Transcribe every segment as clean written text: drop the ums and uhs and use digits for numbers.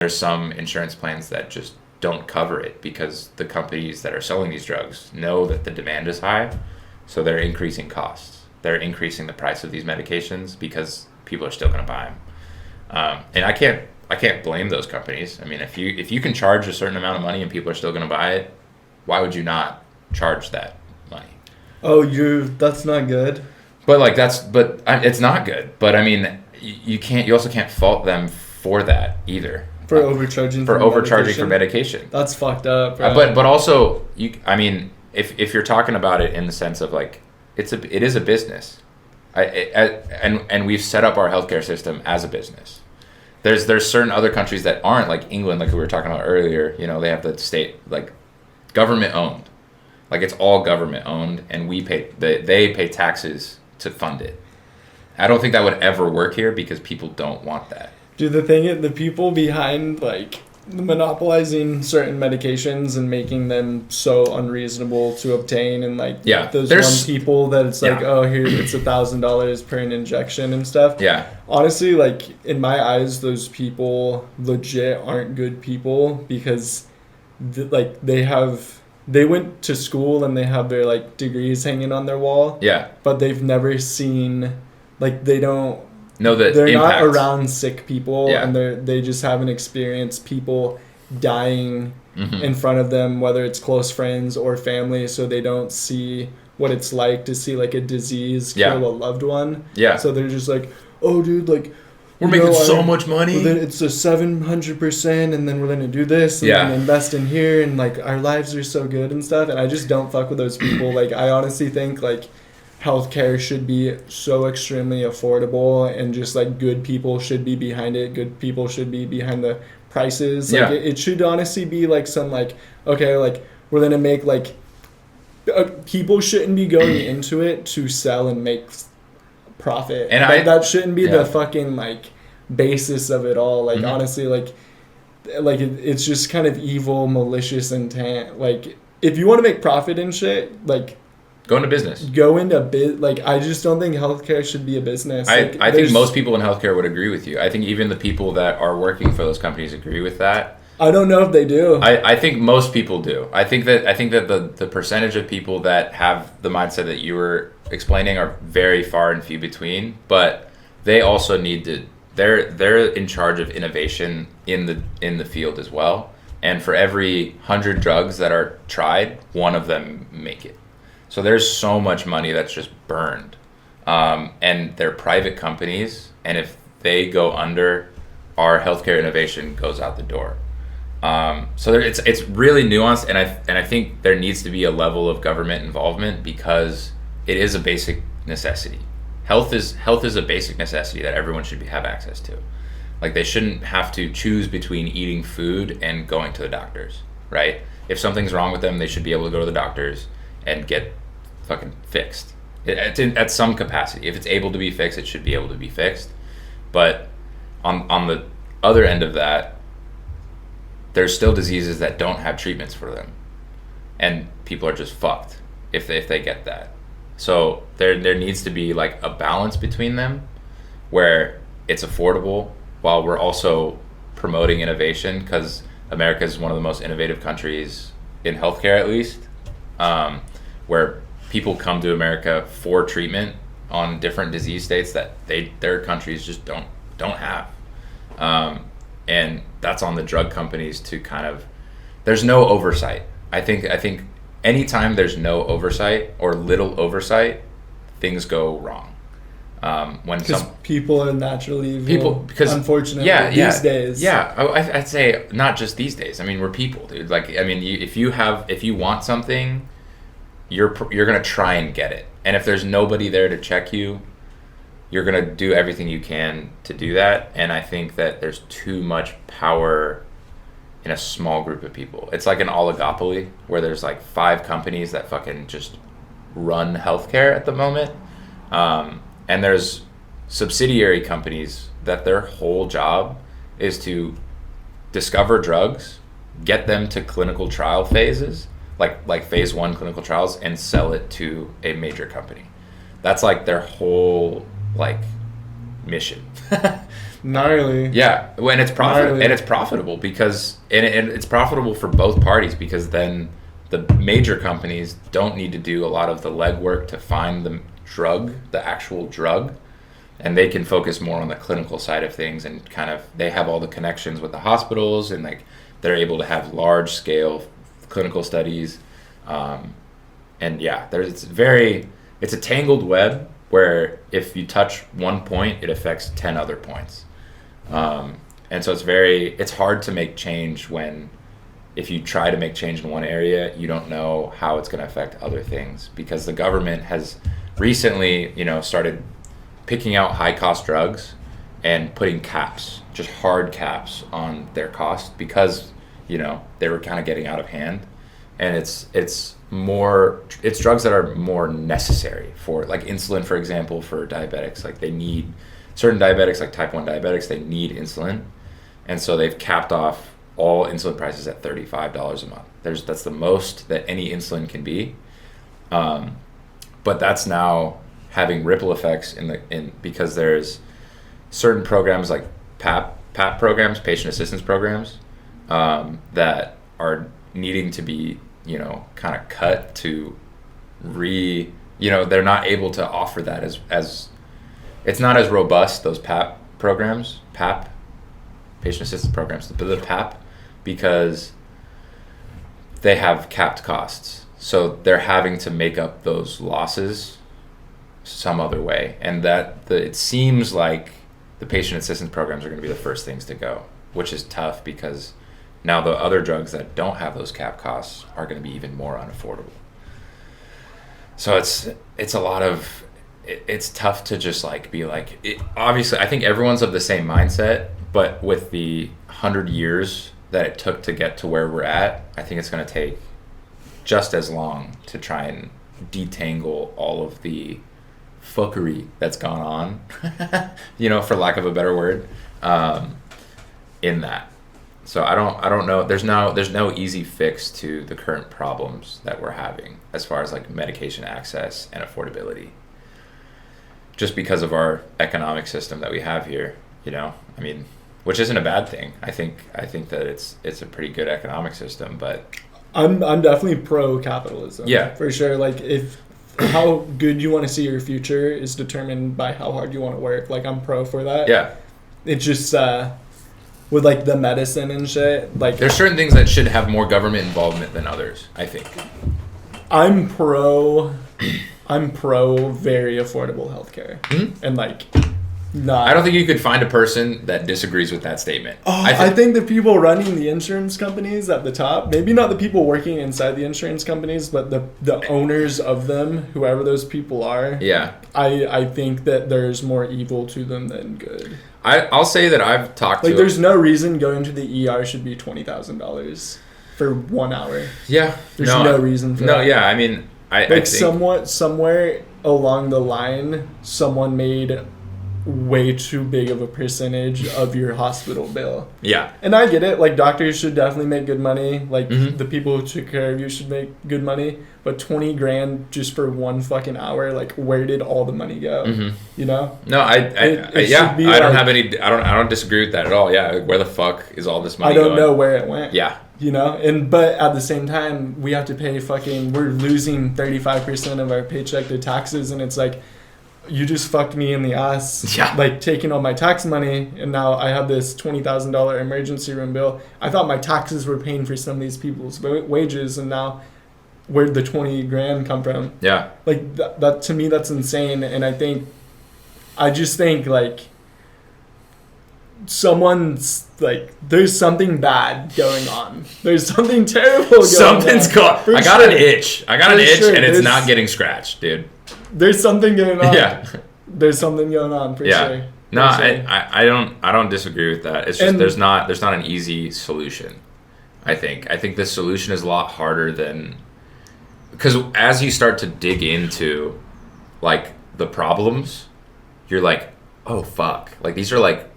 there's some insurance plans that just don't cover it because the companies that are selling these drugs know that the demand is high, so they're increasing costs. They're increasing the price of these medications because people are still going to buy them. And I can't blame those companies. I mean, if you can charge a certain amount of money and people are still going to buy it, why would you not charge that money? Oh, that's not good. But it's not good. But I mean, you also can't fault them for that either. For overcharging for medication. That's fucked up, bro. But also if you're talking about it in the sense of like it is a business. And we've set up our healthcare system as a business. There's certain other countries that aren't, like England, like we were talking about earlier. You know, they have the state, like, government owned, like it's all government owned, and they pay taxes to fund it. I don't think that would ever work here because people don't want that. Dude, the people behind like monopolizing certain medications and making them so unreasonable to obtain, and like those one people that it's like, oh, here it's $1,000 per an injection and stuff. Yeah. Honestly, like in my eyes, those people legit aren't good people because they went to school and they have their like degrees hanging on their wall. Yeah. But they've never seen, like, they don't. No, they're impact. Not around sick people, and they just haven't experienced people dying in front of them, whether it's close friends or family, so they don't see what it's like to see like a disease kill a loved one. Yeah. So they're just like, oh, dude, like, we're making so much money. Well, then it's a 700%, and then we're gonna do this, and then invest in here, and like our lives are so good and stuff. And I just don't fuck with those people. Like, I honestly think like healthcare should be so extremely affordable, and just like good people should be behind it. Good people should be behind the prices. Like it should honestly be like some like, okay, like we're gonna make like people shouldn't be going into it to sell and make profit, and that shouldn't be the fucking like basis of it all. Like honestly, like it's just kind of evil, malicious intent. Like if you want to make profit and shit, like go into business. Like, I just don't think healthcare should be a business. I think most people in healthcare would agree with you. I think even the people that are working for those companies agree with that. I don't know if they do. I think most people do. I think that the percentage of people that have the mindset that you were explaining are very far and few between. But they also need to. They're in charge of innovation in the field as well. And for every 100 drugs that are tried, one of them make it. So there's so much money that's just burned, and they're private companies, and if they go under, our healthcare innovation goes out the door. So it's really nuanced, and I think there needs to be a level of government involvement because it is a basic necessity. Health is a basic necessity that everyone should have access to. Like, they shouldn't have to choose between eating food and going to the doctors, right? If something's wrong with them, they should be able to go to the doctors and get fucking fixed. At some capacity. If it's able to be fixed, it should be able to be fixed. But on the other end of that, there's still diseases that don't have treatments for them, and people are just fucked if they get that. So there needs to be like a balance between them, where it's affordable while we're also promoting innovation, because America is one of the most innovative countries in healthcare, at least, where people come to America for treatment on different disease states that their countries just don't have. And that's on the drug companies to kind of, there's no oversight. I think anytime there's no oversight or little oversight, things go wrong. Because people are naturally evil, unfortunately, these days. Yeah, I'd say not just these days. I mean, we're people, dude. Like, I mean, if you want something, you're gonna try and get it. And if there's nobody there to check you, you're gonna do everything you can to do that. And I think that there's too much power in a small group of people. It's like an oligopoly where there's like 5 companies that fucking just run healthcare at the moment. And there's subsidiary companies that their whole job is to discover drugs, get them to clinical trial phases, like phase 1 clinical trials, and sell it to a major company. That's like their whole like mission. Gnarly. Yeah, when it's profitable, and it's profitable because and it's profitable for both parties, because then the major companies don't need to do a lot of the legwork to find the actual drug, and they can focus more on the clinical side of things, and kind of they have all the connections with the hospitals, and like they're able to have large scale clinical studies, and yeah, it's a tangled web where if you touch one point, it affects 10 other points. And so it's hard to make change when, if you try to make change in one area, you don't know how it's going to affect other things, because the government has recently, started picking out high cost drugs and putting caps, just hard caps on their cost, because, they were kind of getting out of hand. And it's drugs that are more necessary for, like insulin, for example, for diabetics. Like they need, certain diabetics, like type 1 diabetics, they need insulin. And so they've capped off all insulin prices at $35 a month. That's the most that any insulin can be. But that's now having ripple effects because there's certain programs like PAP programs, patient assistance programs, that are needing to be, kind of cut to they're not able to offer that as it's not as robust, those PAP, patient assistance programs, but the PAP, because they have capped costs. So they're having to make up those losses some other way. And it seems like the patient assistance programs are going to be the first things to go, which is tough, because now the other drugs that don't have those cap costs are going to be even more unaffordable. So it's tough to just like be like, obviously I think everyone's of the same mindset, but with the 100 years that it took to get to where we're at, I think it's going to take just as long to try and detangle all of the fuckery that's gone on, for lack of a better word, in that. So I don't know. There's no easy fix to the current problems that we're having as far as like medication access and affordability. Just because of our economic system that we have here, which isn't a bad thing. I think that it's a pretty good economic system, but I'm definitely pro capitalism. Yeah, for sure. Like how good you want to see your future is determined by how hard you want to work. Like I'm pro for that. Yeah, it's just with like the medicine and shit. Like there's certain things that should have more government involvement than others, I think. I'm pro very affordable healthcare. Mm-hmm. And like I don't think you could find a person that disagrees with that statement. I think the people running the insurance companies at the top, maybe not the people working inside the insurance companies, but the owners of them, whoever those people are. Yeah. I think that there's more evil to them than good. I'll say that I've talked to... there's no reason going to the ER should be $20,000 for 1 hour. Yeah. There's no reason for that. No, yeah, I mean... I think somewhere along the line, someone made way too big of a percentage of your hospital bill. Yeah. And I get it. Like, doctors should definitely make good money. Like, the people who took care of you should make good money. But $20,000 just for 1 fucking hour, like, where did all the money go? Mm-hmm. No, I don't have any. I don't disagree with that at all. Yeah, where the fuck is all this money? I don't know where it went. Yeah. But at the same time, we have to pay we're losing 35% of our paycheck to taxes, and it's like, you just fucked me in the ass, like taking all my tax money, and now I have this $20,000 emergency room bill. I thought my taxes were paying for some of these people's wages, and now where'd the $20,000 come from? Yeah, like that to me, that's insane. And I just think like someone's like, there's something bad going on. There's something terrible going Something's on. I got an itch. And it's not getting scratched, dude. There's something going on. Yeah. There's something going on for sure. No, I don't disagree with that. It's just there's not an easy solution. I think the solution is a lot harder than, because as you start to dig into like the problems, you're like, oh fuck, like these are like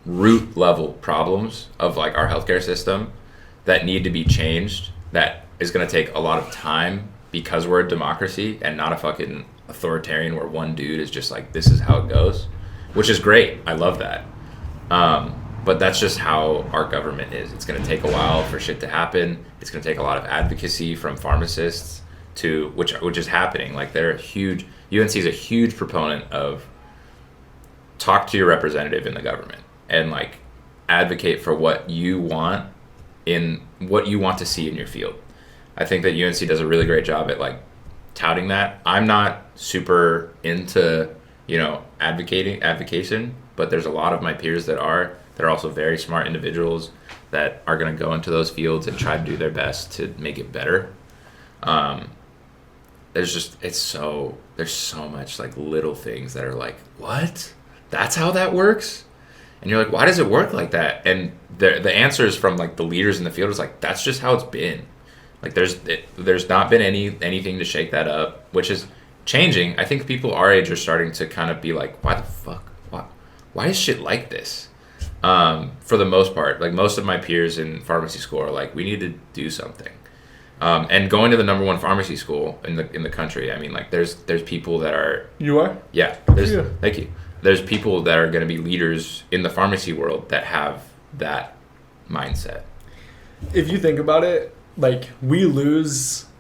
root level problems of like our healthcare system that need to be changed. That is going to take a lot of time, because we're a democracy and not a fucking authoritarian where one dude is just like, this is how it goes, which is great. I love that. But that's just how our government is. It's going to take a while for shit to happen. It's going to take a lot of advocacy from pharmacists which is happening. Like they're UNC is a huge proponent of talk to your representative in the government and like advocate for what you want to see in your field. I think that UNC does a really great job at like touting that. I'm not super into, advocation, but there's a lot of my peers that are also very smart individuals that are going to go into those fields and try to do their best to make it better. There's so much like little things that are like, what? That's how that works? And you're like, why does it work like that? And the answers from like the leaders in the field is like, that's just how it's been. Like there's not been anything to shake that up, which is changing. I think people our age are starting to kind of be like, why the fuck? Why is shit like this? For the most part, like most of my peers in pharmacy school are like, we need to do something. And going to the number one pharmacy school in the country, I mean, like there's people that are. You are? Yeah. Thank you. There's people that are going to be leaders in the pharmacy world that have that mindset. If you think about it, like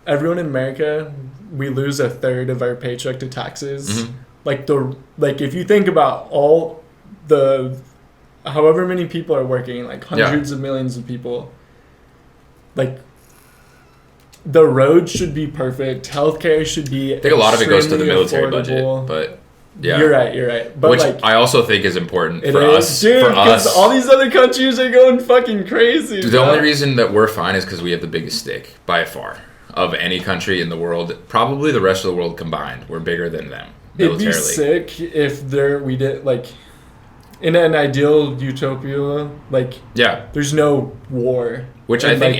everyone in America, we lose a third of our paycheck to taxes. Mm-hmm. Like if you think about all the however many people are working, like hundreds of millions of people, like the roads should be perfect. Healthcare should be. I think a lot of it goes to the military budget, but yeah, you're right. But which like, I also think is important for us. Dude, because all these other countries are going fucking crazy. Dude, the only reason that we're fine is because we have the biggest stick by far of any country in the world. Probably the rest of the world combined, we're bigger than them militarily. It'd be sick if we did like. In an ideal utopia, like there's no war, which and I think